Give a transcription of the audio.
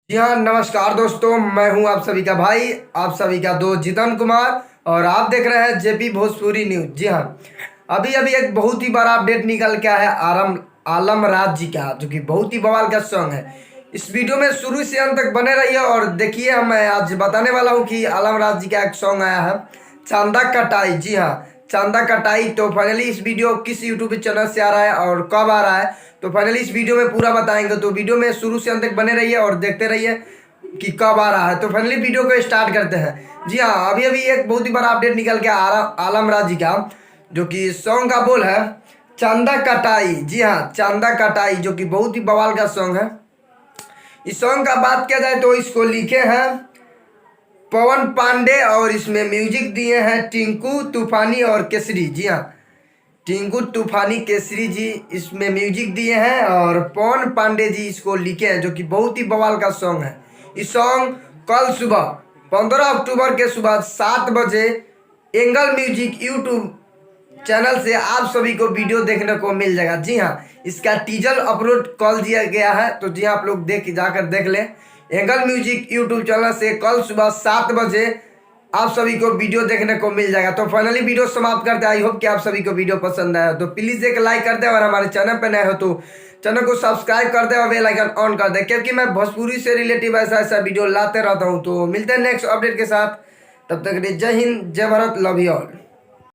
जी हाँ, नमस्कार दोस्तों। मैं हूं आप सभी का भाई, आप सभी का दोस्त जितन कुमार, और आप देख रहे हैं जेपी भोजपुरी न्यूज। जी हाँ, अभी अभी एक बहुत ही बड़ा अपडेट निकल के आया है आलम राज जी का, जो कि बहुत ही बवाल का सॉन्ग है। इस वीडियो में शुरू से अंत तक बने रहिए और देखिए, मैं आज बताने वाला हूँ कि आलम राज जी का एक सॉन्ग आया है, चांदा कटाई। जी हाँ, चांदा कटाई। तो फाइनली इस वीडियो किस यूट्यूब चैनल से आ रहा है और कब आ रहा है, तो फाइनली इस वीडियो में पूरा बताएंगे। तो वीडियो में शुरू से अंत तक बने रहिए और देखते रहिए कि कब आ रहा है। तो फाइनली वीडियो को स्टार्ट करते हैं। जी हाँ, अभी अभी एक बहुत ही बड़ा अपडेट निकल के आ रहा आलम राज जी का, जो कि सॉन्ग का बोल है चांदा कटाई। जी हाँ, चांदा कटाई, जो कि बहुत ही बवाल का सॉन्ग है। इस सॉन्ग का बात किया जाए तो इसको लिखे हैं पवन पांडे, और इसमें म्यूजिक दिए हैं टिंकू तूफानी और केसरी। जी हाँ, टिंकू तूफानी केसरी जी इसमें म्यूजिक दिए हैं और पवन पांडे जी इसको लिखे हैं, जो कि बहुत ही बवाल का सॉन्ग है। इस सॉन्ग कल सुबह 15 अक्टूबर के सुबह 7 बजे एंगल म्यूजिक यूट्यूब चैनल से आप सभी को वीडियो देखने को मिल जाएगा। जी हाँ, इसका टीजर अपलोड कर दिया गया है, तो जी हाँ, आप लोग जाकर देख लें। एंगल म्यूजिक यूट्यूब चैनल से कल सुबह 7 बजे आप सभी को वीडियो देखने को मिल जाएगा। तो फाइनली वीडियो समाप्त करते हैं। आई होप कि आप सभी को वीडियो पसंद आया, तो प्लीज एक लाइक कर दे, और हमारे चैनल पर नए हो तो चैनल को सब्सक्राइब कर दे और बेल आइकन ऑन कर दे, क्योंकि मैं भोजपुरी से रिलेटिव ऐसा ऐसा वीडियो लाते रहता हूँ। तो मिलते हैं नेक्स्ट अपडेट के साथ, तब तक के लिए जय हिंद, जय भारत, लव यू ऑल।